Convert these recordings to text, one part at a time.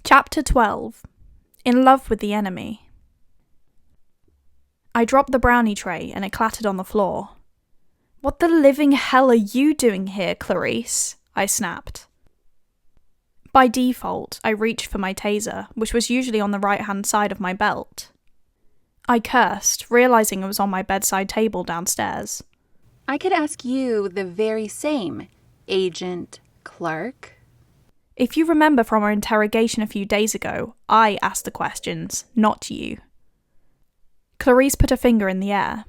Chapter 12. In Love with the Enemy. I dropped the brownie tray and it clattered on the floor. "What the living hell are you doing here, Clarisse?" I snapped. By default, I reached for my taser, which was usually on the right-hand side of my belt. I cursed, realising it was on my bedside table downstairs. "I could ask you the very same, Agent Clarke." If you remember from our interrogation a few days ago, I asked the questions, not you. Clarisse put a finger in the air.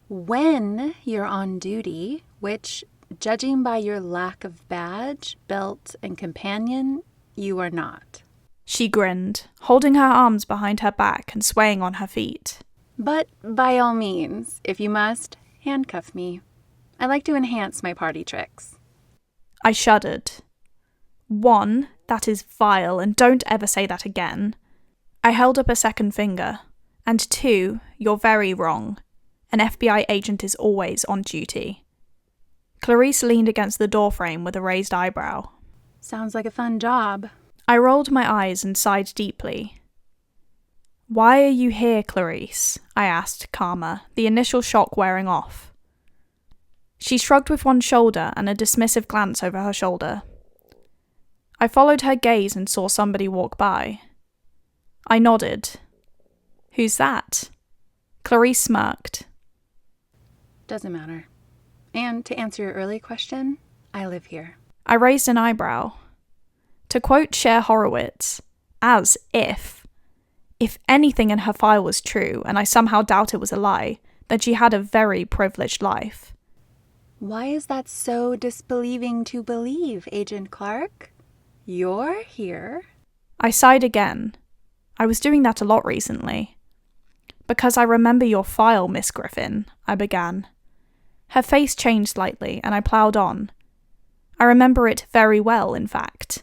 "When you're on duty, which, judging by your lack of badge, belt, and companion, you are not." She grinned, holding her arms behind her back and swaying on her feet. "But by all means, if you must, handcuff me. I like to enhance my party tricks." I shuddered. 1, that is vile, and don't ever say that again. I held up a second finger. And 2, you're very wrong. An FBI agent is always on duty. Clarisse leaned against the doorframe with a raised eyebrow. "Sounds like a fun job." I rolled my eyes and sighed deeply. "Why are you here, Clarisse?" I asked, calmer, the initial shock wearing off. She shrugged with one shoulder and a dismissive glance over her shoulder. I followed her gaze and saw somebody walk by. I nodded. "Who's that?" Clarisse smirked. "Doesn't matter. And to answer your earlier question, I live here." I raised an eyebrow. To quote Cher Horowitz, as if anything in her file was true and I somehow doubt it was a lie, then she had a very privileged life. "Why is that so disbelieving to believe, Agent Clarke? You're here." I sighed again. I was doing that a lot recently. "Because I remember your file, Miss Griffin," I began. Her face changed slightly, and I ploughed on. "I remember it very well, in fact.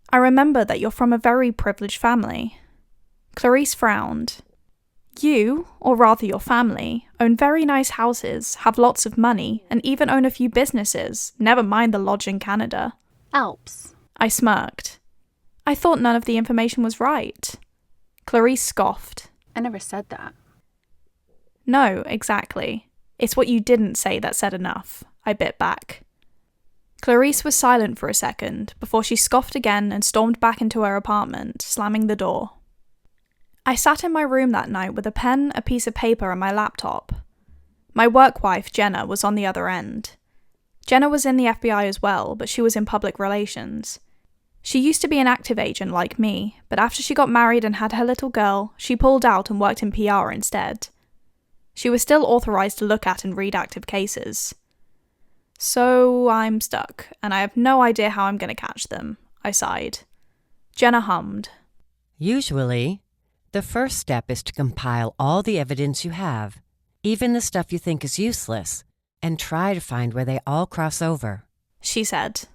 I remember that you're from a very privileged family." Clarisse frowned. "You, or rather your family, own very nice houses, have lots of money, and even own a few businesses, never mind the lodge in Canada." "Alps." I smirked. I thought none of the information was right. Clarisse scoffed. "I never said that." "No, exactly. It's what you didn't say that said enough," I bit back. Clarisse was silent for a second before she scoffed again and stormed back into her apartment, slamming the door. I sat in my room that night with a pen, a piece of paper, and my laptop. My work wife, Jenna, was on the other end. Jenna was in the FBI as well, but she was in public relations. She used to be an active agent like me, but after she got married and had her little girl, she pulled out and worked in PR instead. She was still authorized to look at and read active cases. "So I'm stuck, and I have no idea how I'm going to catch them," I sighed. Jenna hummed. "Usually, the first step is to compile all the evidence you have, even the stuff you think is useless, and try to find where they all cross over," she said.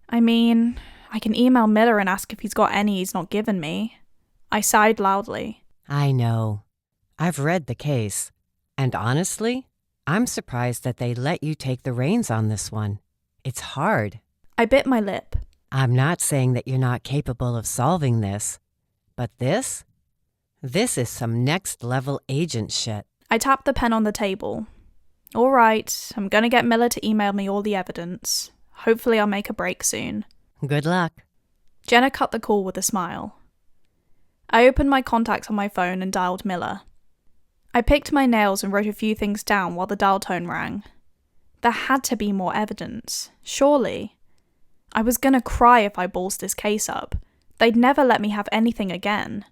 "I mean, I can email Miller and ask if he's got any he's not given me." I sighed loudly. "I know. I've read the case, and honestly, I'm surprised that they let you take the reins on this one. It's hard." I bit my lip. "I'm not saying that you're not capable of solving this, but this is some next-level agent shit." I tapped the pen on the table. "All right, I'm gonna get Miller to email me all the evidence. Hopefully I'll make a break soon." "Good luck." Jenna cut the call with a smile. I opened my contacts on my phone and dialed Miller. I picked my nails and wrote a few things down while the dial tone rang. There had to be more evidence, surely. I was gonna cry if I ballsed this case up. They'd never let me have anything again.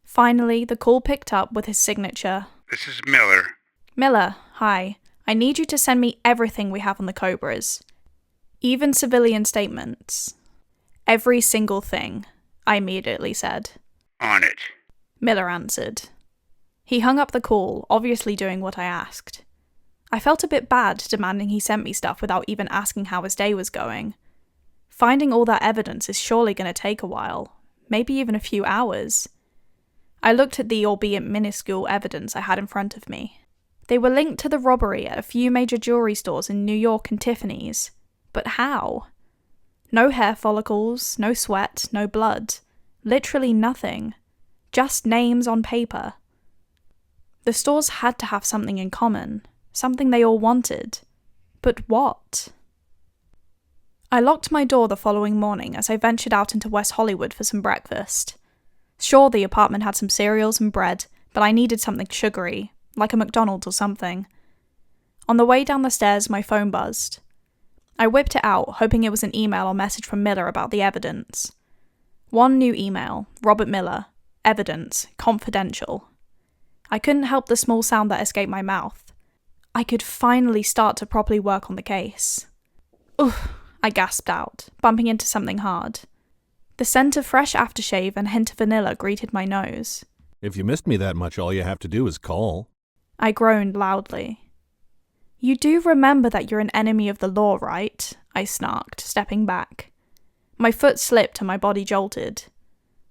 Finally, the call picked up with his signature. "This is Miller." "Miller, hi. I need you to send me everything we have on the Cobras. Even civilian statements. Every single thing," I immediately said. "On it." Miller answered. He hung up the call, obviously doing what I asked. I felt a bit bad demanding he sent me stuff without even asking how his day was going. Finding all that evidence is surely going to take a while, maybe even a few hours. I looked at the albeit minuscule evidence I had in front of me. They were linked to the robbery at a few major jewelry stores in New York and Tiffany's. But how? No hair follicles, no sweat, no blood. Literally nothing. Just names on paper. The stores had to have something in common, something they all wanted. But what? I locked my door the following morning as I ventured out into West Hollywood for some breakfast. Sure, the apartment had some cereals and bread, but I needed something sugary, like a McDonald's or something. On the way down the stairs, my phone buzzed. I whipped it out, hoping it was an email or message from Miller about the evidence. One new email, Robert Miller, evidence, confidential. I couldn't help the small sound that escaped my mouth. I could finally start to properly work on the case. Ugh, I gasped out, bumping into something hard. The scent of fresh aftershave and hint of vanilla greeted my nose. If you missed me that much, all you have to do is call. I groaned loudly. You do remember that you're an enemy of the law, right? I snarked, stepping back. My foot slipped and my body jolted.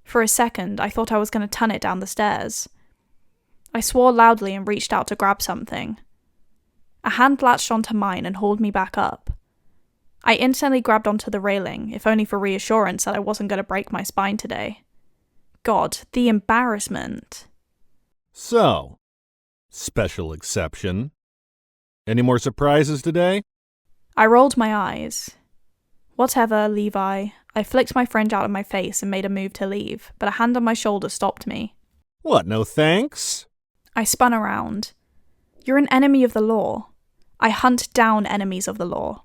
For a second, I thought I was going to ton it down the stairs. I swore loudly and reached out to grab something. A hand latched onto mine and hauled me back up. I instantly grabbed onto the railing, if only for reassurance that I wasn't going to break my spine today. God, the embarrassment. So, special exception. Any more surprises today? I rolled my eyes. Whatever, Levi. I flicked my fringe out of my face and made a move to leave, but a hand on my shoulder stopped me. What, no thanks? I spun around. You're an enemy of the law. I hunt down enemies of the law.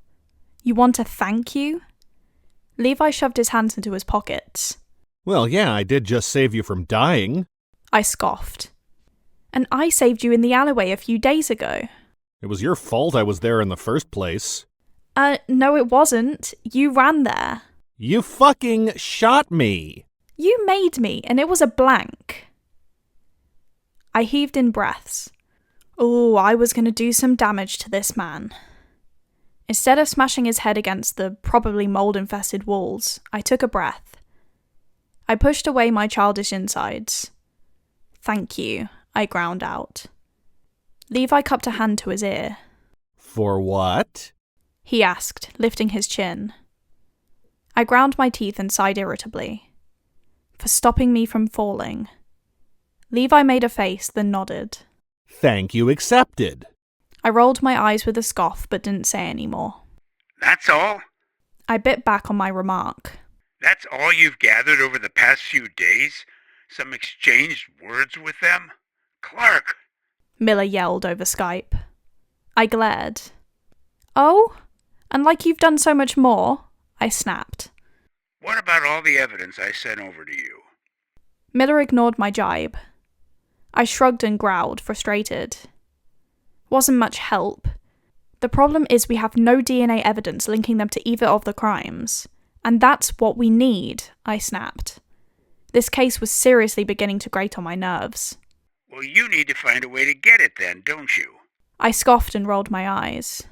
You want a thank you? Levi shoved his hands into his pockets. Well, yeah, I did just save you from dying. I scoffed. And I saved you in the alleyway a few days ago. It was your fault I was there in the first place. No it wasn't. You ran there. You fucking shot me! You made me, and it was a blank. I heaved in breaths. Oh, I was going to do some damage to this man. Instead of smashing his head against the probably mold-infested walls, I took a breath. I pushed away my childish insides. Thank you, I ground out. Levi cupped a hand to his ear. For what? He asked, lifting his chin. I ground my teeth and sighed irritably. For stopping me from falling. Levi made a face, then nodded. Thank you accepted. I rolled my eyes with a scoff, but didn't say any more. That's all? I bit back on my remark. That's all you've gathered over the past few days? Some exchanged words with them? Clarke! Miller yelled over Skype. I glared. Oh? And like you've done so much more? I snapped. What about all the evidence I sent over to you? Miller ignored my jibe. I shrugged and growled, frustrated. Wasn't much help. The problem is we have no DNA evidence linking them to either of the crimes. And that's what we need, I snapped. This case was seriously beginning to grate on my nerves. Well, you need to find a way to get it then, don't you? I scoffed and rolled my eyes.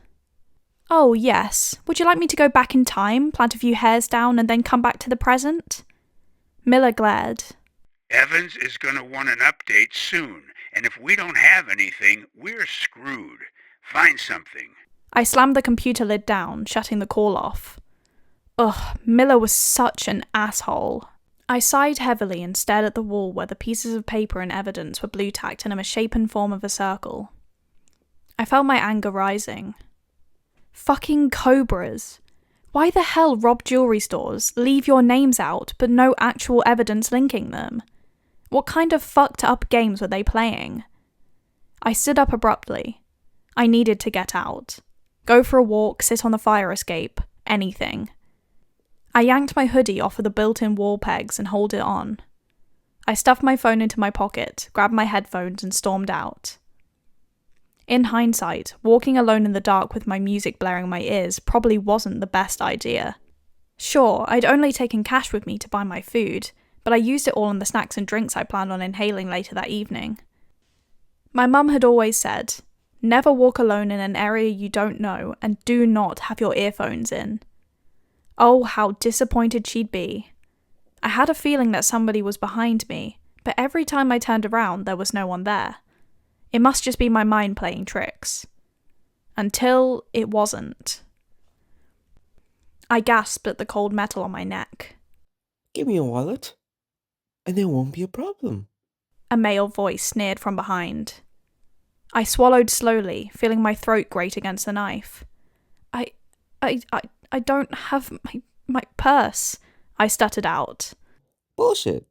Oh, yes. Would you like me to go back in time, plant a few hairs down, and then come back to the present? Miller glared. Evans is going to want an update soon, and if we don't have anything, we're screwed. Find something. I slammed the computer lid down, shutting the call off. Ugh, Miller was such an asshole. I sighed heavily and stared at the wall where the pieces of paper and evidence were blue-tacked in a misshapen form of a circle. I felt my anger rising. Fucking cobras. Why the hell rob jewelry stores, leave your names out, but no actual evidence linking them? What kind of fucked up games were they playing? I stood up abruptly. I needed to get out. Go for a walk, sit on the fire escape, anything. I yanked my hoodie off of the built-in wall pegs and held it on. I stuffed my phone into my pocket, grabbed my headphones and stormed out. In hindsight, walking alone in the dark with my music blaring in my ears probably wasn't the best idea. Sure, I'd only taken cash with me to buy my food, but I used it all on the snacks and drinks I planned on inhaling later that evening. My mum had always said, never walk alone in an area you don't know and do not have your earphones in. Oh, how disappointed she'd be. I had a feeling that somebody was behind me, but every time I turned around there was no one there. It must just be my mind playing tricks. Until it wasn't. I gasped at the cold metal on my neck. Give me your wallet, and there won't be a problem. A male voice sneered from behind. I swallowed slowly, feeling my throat grate against the knife. I don't have my purse, I stuttered out. Bullshit.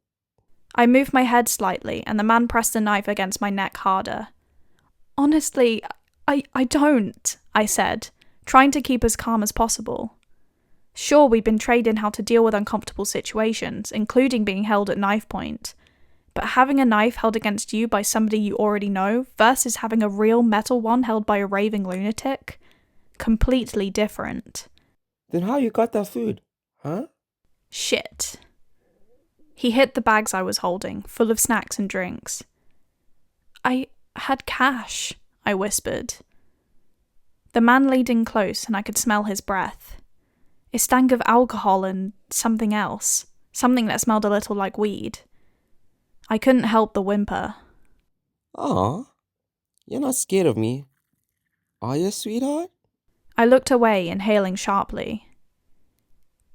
I moved my head slightly, and the man pressed the knife against my neck harder. Honestly, I don't, I said, trying to keep as calm as possible. Sure, we'd been trained in how to deal with uncomfortable situations, including being held at knife point. But having a knife held against you by somebody you already know versus having a real metal one held by a raving lunatic? Completely different. Then how you got that food, huh? Shit. He hit the bags I was holding, full of snacks and drinks. I had cash, I whispered. The man leaned in close and I could smell his breath. It stank of alcohol and something else, something that smelled a little like weed. I couldn't help the whimper. Aw, you're not scared of me, are you, sweetheart? I looked away, inhaling sharply.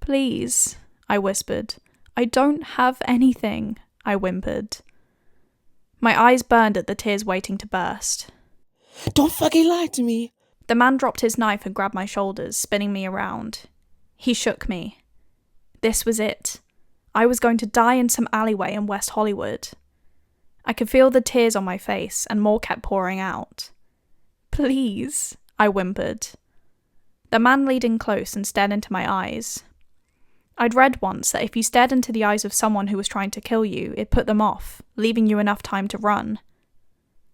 Please, I whispered. I don't have anything, I whimpered. My eyes burned at the tears waiting to burst. Don't fucking lie to me. The man dropped his knife and grabbed my shoulders, spinning me around. He shook me. This was it. I was going to die in some alleyway in West Hollywood. I could feel the tears on my face, and more kept pouring out. Please, I whimpered. The man leaned in close and stared into my eyes. I'd read once that if you stared into the eyes of someone who was trying to kill you, it put them off, leaving you enough time to run.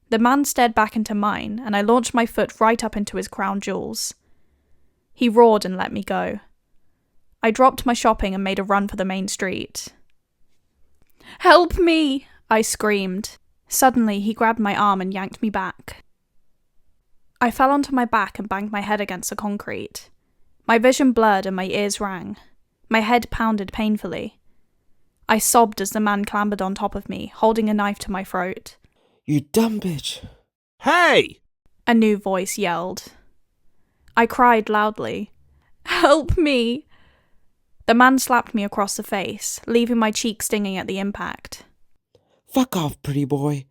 The man stared back into mine, and I launched my foot right up into his crown jewels. He roared and let me go. I dropped my shopping and made a run for the main street. Help me! I screamed. Suddenly, he grabbed my arm and yanked me back. I fell onto my back and banged my head against the concrete. My vision blurred and my ears rang. My head pounded painfully. I sobbed as the man clambered on top of me, holding a knife to my throat. You dumb bitch. Hey! A new voice yelled. I cried loudly. Help me! The man slapped me across the face, leaving my cheek stinging at the impact. Fuck off, pretty boy.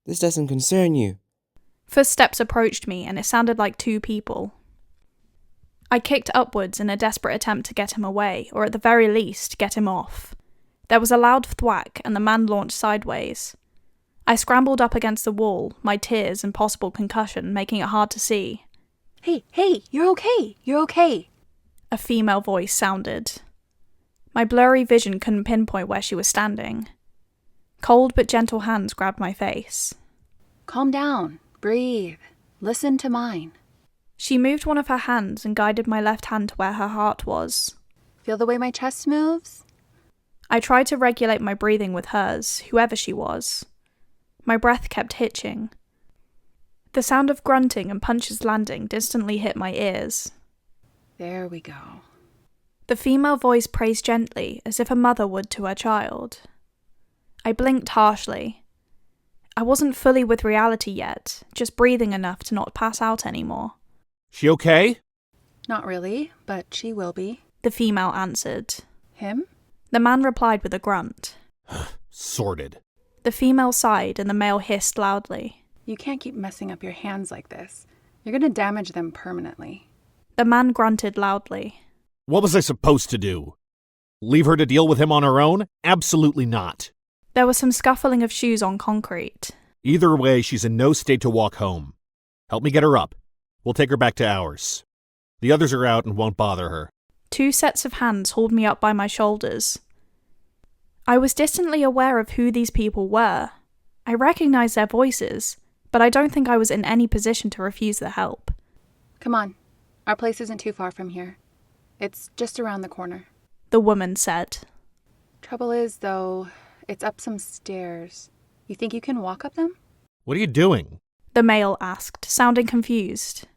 This doesn't concern you. Footsteps approached me, and it sounded like two people. I kicked upwards in a desperate attempt to get him away, or at the very least, get him off. There was a loud thwack, and the man launched sideways. I scrambled up against the wall, my tears and possible concussion making it hard to see. Hey, you're okay. A female voice sounded. My blurry vision couldn't pinpoint where she was standing. Cold but gentle hands grabbed my face. Calm down, breathe, listen to mine. She moved one of her hands and guided my left hand to where her heart was. Feel the way my chest moves? I tried to regulate my breathing with hers, whoever she was. My breath kept hitching. The sound of grunting and punches landing distantly hit my ears. There we go. The female voice praised gently, as if a mother would to her child. I blinked harshly. I wasn't fully with reality yet, just breathing enough to not pass out anymore. She okay? Not really, but she will be. The female answered. Him? The man replied with a grunt. Sorted. The female sighed and the male hissed loudly. You can't keep messing up your hands like this. You're going to damage them permanently. The man grunted loudly. What was I supposed to do? Leave her to deal with him on her own? Absolutely not. There was some scuffling of shoes on concrete. Either way, she's in no state to walk home. Help me get her up. We'll take her back to ours. The others are out and won't bother her. Two sets of hands hauled me up by my shoulders. I was distantly aware of who these people were. I recognized their voices, but I don't think I was in any position to refuse the help. Come on. Our place isn't too far from here. It's just around the corner. The woman said. Trouble is, though, it's up some stairs. You think you can walk up them? What are you doing? The male asked, sounding confused.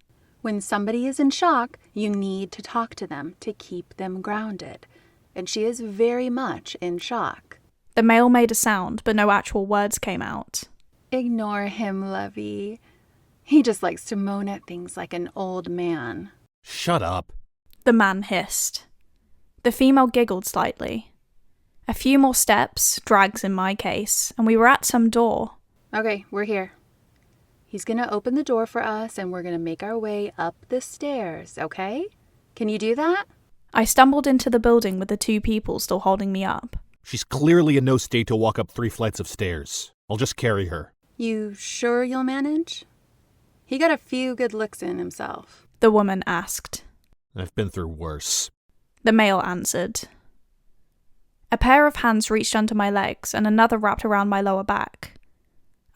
When somebody is in shock, you need to talk to them to keep them grounded. And she is very much in shock. The male made a sound, but no actual words came out. Ignore him, lovey. He just likes to moan at things like an old man. Shut up. the man hissed. The female giggled slightly. A few more steps, drags in my case, and we were at some door. Okay, we're here. He's gonna open the door for us and we're gonna make our way up the stairs, okay? Can you do that? I stumbled into the building with the two people still holding me up. She's clearly in no state to walk up 3 flights of stairs. I'll just carry her. You sure you'll manage? He got a few good licks in himself. The woman asked. I've been through worse. The male answered. A pair of hands reached under my legs and another wrapped around my lower back.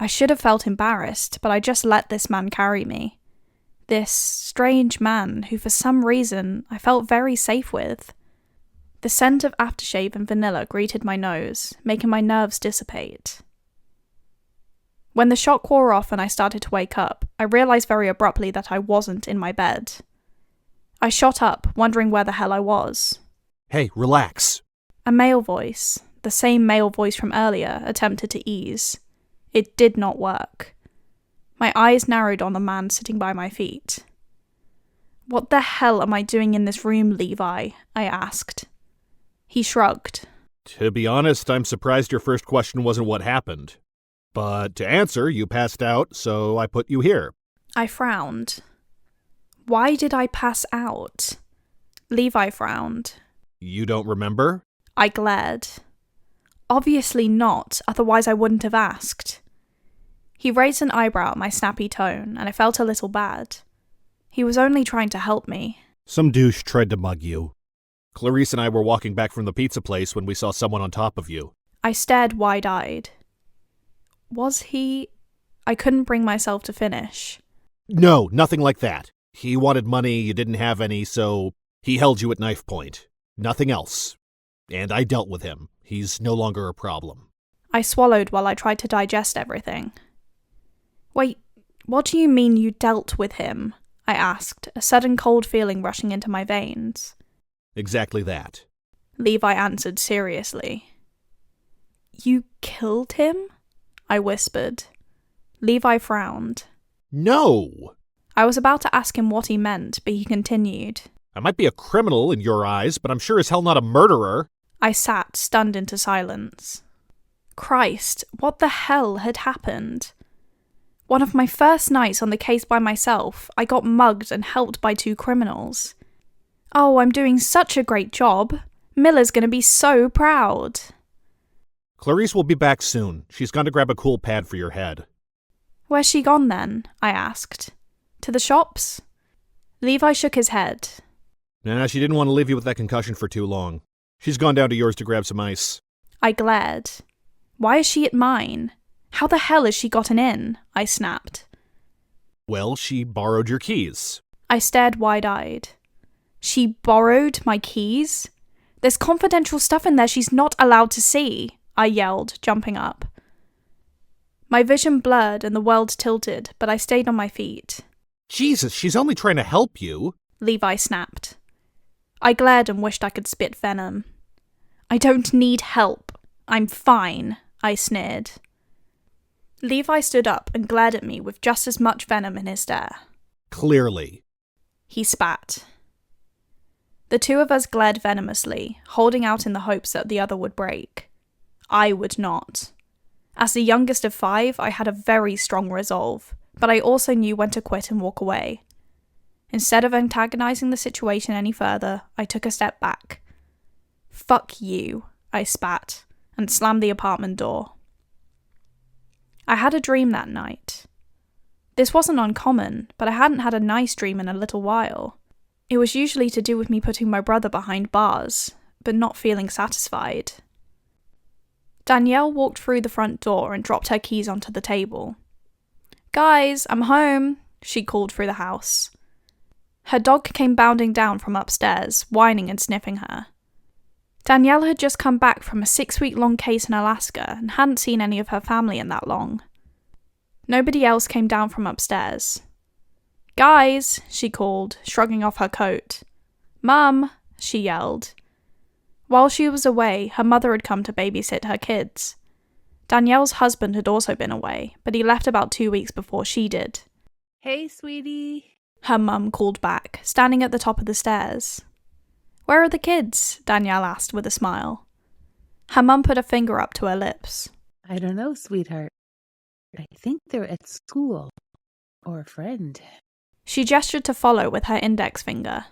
I should have felt embarrassed, but I just let this man carry me. This strange man who for some reason I felt very safe with. The scent of aftershave and vanilla greeted my nose, making my nerves dissipate. When the shock wore off and I started to wake up, I realised very abruptly that I wasn't in my bed. I shot up, wondering where the hell I was. Hey, relax. A male voice, the same male voice from earlier, attempted to ease. It did not work. My eyes narrowed on the man sitting by my feet. "What the hell am I doing in this room, Levi?" I asked. He shrugged. To be honest, I'm surprised your first question wasn't what happened. But to answer, you passed out, so I put you here. I frowned. Why did I pass out? Levi frowned. You don't remember? I glared. Obviously not, otherwise I wouldn't have asked. He raised an eyebrow at my snappy tone, and I felt a little bad. He was only trying to help me. Some douche tried to mug you. Clarisse and I were walking back from the pizza place when we saw someone on top of you. I stared wide-eyed. Was he... I couldn't bring myself to finish. No, nothing like that. He wanted money, you didn't have any, so he held you at knife point. Nothing else. And I dealt with him. He's no longer a problem. I swallowed while I tried to digest everything. Wait, what do you mean you dealt with him? I asked, a sudden cold feeling rushing into my veins. Exactly that. Levi answered seriously. You killed him? I whispered. Levi frowned. No! I was about to ask him what he meant, but he continued. I might be a criminal in your eyes, but I'm sure as hell not a murderer. I sat, stunned into silence. Christ, what the hell had happened? One of my first nights on the case by myself, I got mugged and helped by two criminals. Oh, I'm doing such a great job. Miller's gonna be so proud. Clarisse will be back soon. She's gone to grab a cool pad for your head. Where's she gone then? I asked. To the shops? Levi shook his head. Nah, she didn't want to leave you with that concussion for too long. She's gone down to yours to grab some ice. I glared. Why is she at mine? How the hell has she gotten in? I snapped. Well, she borrowed your keys. I stared wide-eyed. She borrowed my keys? There's confidential stuff in there she's not allowed to see, I yelled, jumping up. My vision blurred and the world tilted, but I stayed on my feet. Jesus, she's only trying to help you. Levi snapped. I glared and wished I could spit venom. I don't need help. I'm fine, I sneered. Levi stood up and glared at me with just as much venom in his stare. Clearly. He spat. The two of us glared venomously, holding out in the hopes that the other would break. I would not. As the youngest of 5, I had a very strong resolve, but I also knew when to quit and walk away. Instead of antagonizing the situation any further, I took a step back. Fuck you, I spat, and slammed the apartment door. I had a dream that night. This wasn't uncommon, but I hadn't had a nice dream in a little while. It was usually to do with me putting my brother behind bars, but not feeling satisfied. Danielle walked through the front door and dropped her keys onto the table. "Guys, I'm home," she called through the house. Her dog came bounding down from upstairs, whining and sniffing her. Danielle had just come back from a 6-week-long case in Alaska and hadn't seen any of her family in that long. Nobody else came down from upstairs. "Guys," she called, shrugging off her coat. "Mum," she yelled. While she was away, her mother had come to babysit her kids. Danielle's husband had also been away, but he left about 2 weeks before she did. "Hey, sweetie," her mum called back, standing at the top of the stairs. Where are the kids? Danielle asked with a smile. Her mum put a finger up to her lips. I don't know, sweetheart. I think they're at school. Or a friend. She gestured to follow with her index finger.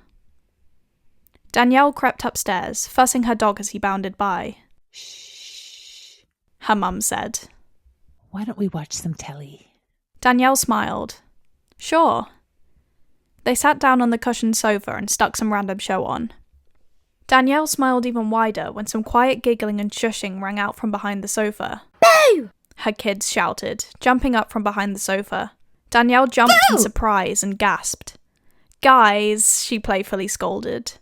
Danielle crept upstairs, fussing her dog as he bounded by. Shh. Her mum said. Why don't we watch some telly? Danielle smiled. Sure. They sat down on the cushioned sofa and stuck some random show on. Danielle smiled even wider when some quiet giggling and shushing rang out from behind the sofa. Boo! Her kids shouted, jumping up from behind the sofa. Danielle jumped in surprise and gasped. Guys, she playfully scolded.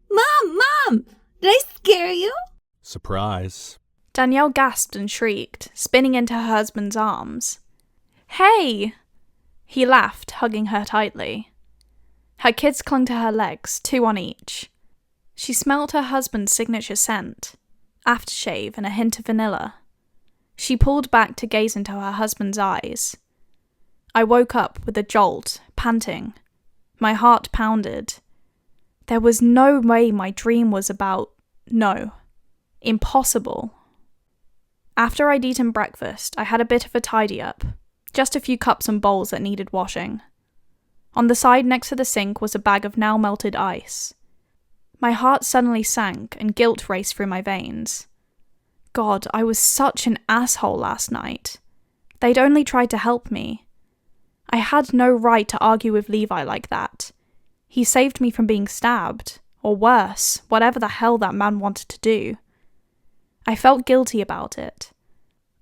Mom! Did I scare you? Surprise. Danielle gasped and shrieked, spinning into her husband's arms. Hey! He laughed, hugging her tightly. Her kids clung to her legs, 2 on each. She smelt her husband's signature scent, aftershave and a hint of vanilla. She pulled back to gaze into her husband's eyes. I woke up with a jolt, panting. My heart pounded. There was no way my dream was about... No. Impossible. After I'd eaten breakfast, I had a bit of a tidy-up. Just a few cups and bowls that needed washing. On the side next to the sink was a bag of now-melted ice. My heart suddenly sank and guilt raced through my veins. God, I was such an asshole last night. They'd only tried to help me. I had no right to argue with Levi like that. He saved me from being stabbed, or worse, whatever the hell that man wanted to do. I felt guilty about it.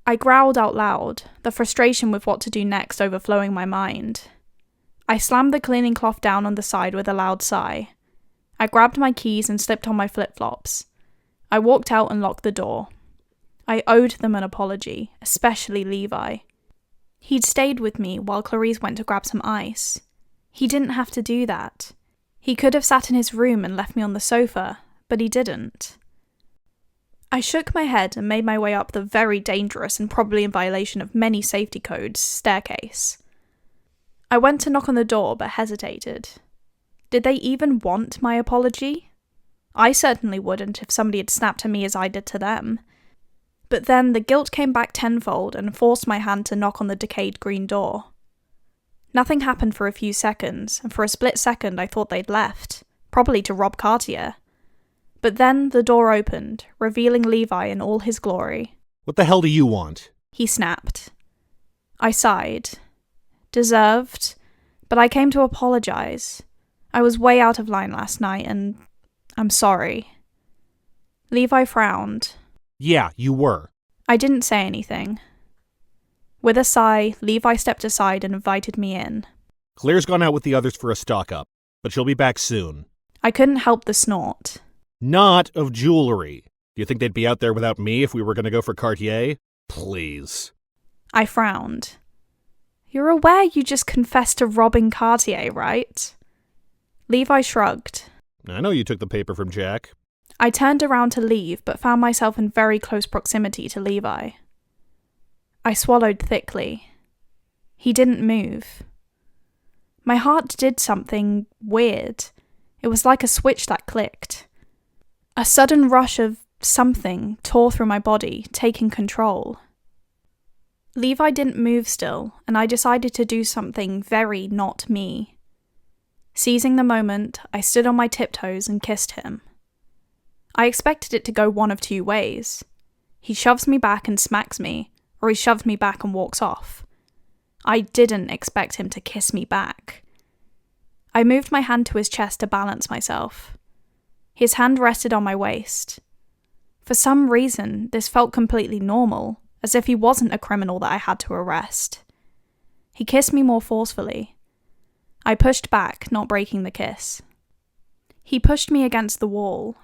I growled out loud, the frustration with what to do next overflowing my mind. I slammed the cleaning cloth down on the side with a loud sigh. I grabbed my keys and slipped on my flip-flops. I walked out and locked the door. I owed them an apology, especially Levi. He'd stayed with me while Clarisse went to grab some ice. He didn't have to do that. He could have sat in his room and left me on the sofa, but he didn't. I shook my head and made my way up the very dangerous and probably in violation of many safety codes staircase. I went to knock on the door but hesitated. Did they even want my apology? I certainly wouldn't if somebody had snapped to me as I did to them. But then the guilt came back tenfold and forced my hand to knock on the decayed green door. Nothing happened for a few seconds, and for a split second I thought they'd left, probably to rob Cartier. But then the door opened, revealing Levi in all his glory. What the hell do you want? He snapped. I sighed. Deserved, but I came to apologize. I was way out of line last night, and I'm sorry. Levi frowned. Yeah, you were. I didn't say anything. With a sigh, Levi stepped aside and invited me in. Claire's gone out with the others for a stock-up, but she'll be back soon. I couldn't help the snort. Not of jewelry. Do you think they'd be out there without me if we were going to go for Cartier? Please. I frowned. You're aware you just confessed to robbing Cartier, right? Levi shrugged. I know you took the paper from Jack. I turned around to leave, but found myself in very close proximity to Levi. I swallowed thickly. He didn't move. My heart did something weird. It was like a switch that clicked. A sudden rush of something tore through my body, taking control. Levi didn't move still, and I decided to do something very not me. Seizing the moment, I stood on my tiptoes and kissed him. I expected it to go one of two ways. He shoves me back and smacks me, or he shoves me back and walks off. I didn't expect him to kiss me back. I moved my hand to his chest to balance myself. His hand rested on my waist. For some reason, this felt completely normal, as if he wasn't a criminal that I had to arrest. He kissed me more forcefully. I pushed back, not breaking the kiss. He pushed me against the wall.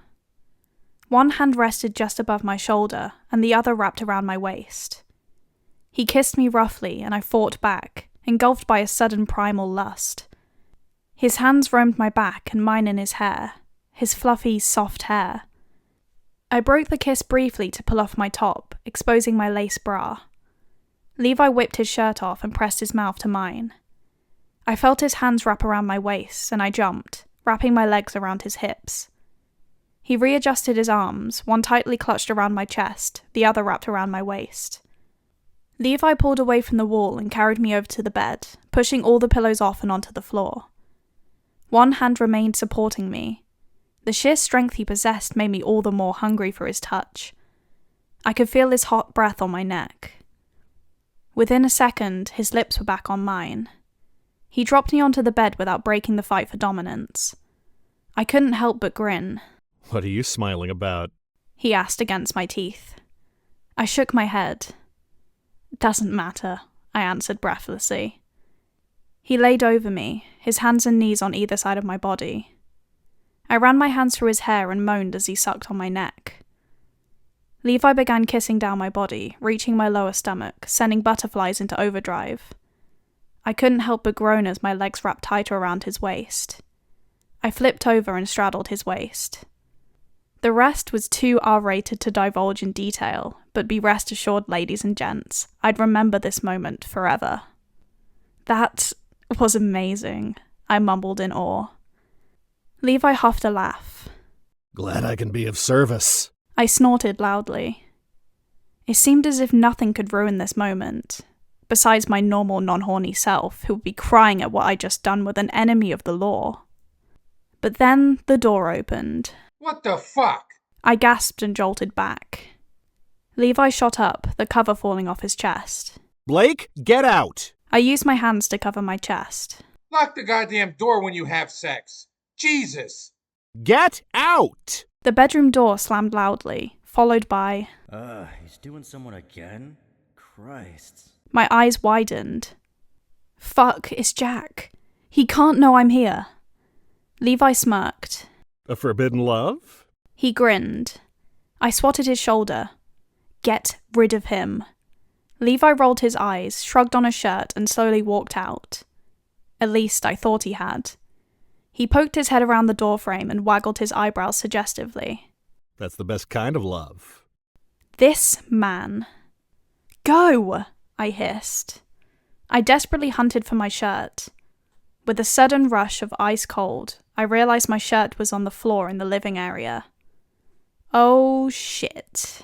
One hand rested just above my shoulder, and the other wrapped around my waist. He kissed me roughly, and I fought back, engulfed by a sudden primal lust. His hands roamed my back and mine in his hair, his fluffy, soft hair. I broke the kiss briefly to pull off my top, exposing my lace bra. Levi whipped his shirt off and pressed his mouth to mine. I felt his hands wrap around my waist, and I jumped, wrapping my legs around his hips. He readjusted his arms, one tightly clutched around my chest, the other wrapped around my waist. Levi pulled away from the wall and carried me over to the bed, pushing all the pillows off and onto the floor. One hand remained supporting me. The sheer strength he possessed made me all the more hungry for his touch. I could feel his hot breath on my neck. Within a second, his lips were back on mine. He dropped me onto the bed without breaking the fight for dominance. I couldn't help but grin. What are you smiling about? He asked against my teeth. I shook my head. Doesn't matter, I answered breathlessly. He laid over me, his hands and knees on either side of my body. I ran my hands through his hair and moaned as he sucked on my neck. Levi began kissing down my body, reaching my lower stomach, sending butterflies into overdrive. I couldn't help but groan as my legs wrapped tighter around his waist. I flipped over and straddled his waist. The rest was too R-rated to divulge in detail, but be rest assured, ladies and gents, I'd remember this moment forever. That was amazing, I mumbled in awe. Levi huffed a laugh. Glad I can be of service. I snorted loudly. It seemed as if nothing could ruin this moment, besides my normal non-horny self, who would be crying at what I'd just done with an enemy of the law. But then the door opened. What the fuck? I gasped and jolted back. Levi shot up, the cover falling off his chest. Blake, get out! I used my hands to cover my chest. Lock the goddamn door when you have sex. Jesus! Get out! The bedroom door slammed loudly, followed by... He's doing someone again? Christ. My eyes widened. Fuck, it's Jack. He can't know I'm here. Levi smirked. A forbidden love? He grinned. I swatted his shoulder. Get rid of him. Levi rolled his eyes, shrugged on a shirt, and slowly walked out. At least I thought he had. He poked his head around the doorframe and waggled his eyebrows suggestively. That's the best kind of love. This man. Go! I hissed. I desperately hunted for my shirt. With a sudden rush of ice cold, I realized my shirt was on the floor in the living area. Oh shit.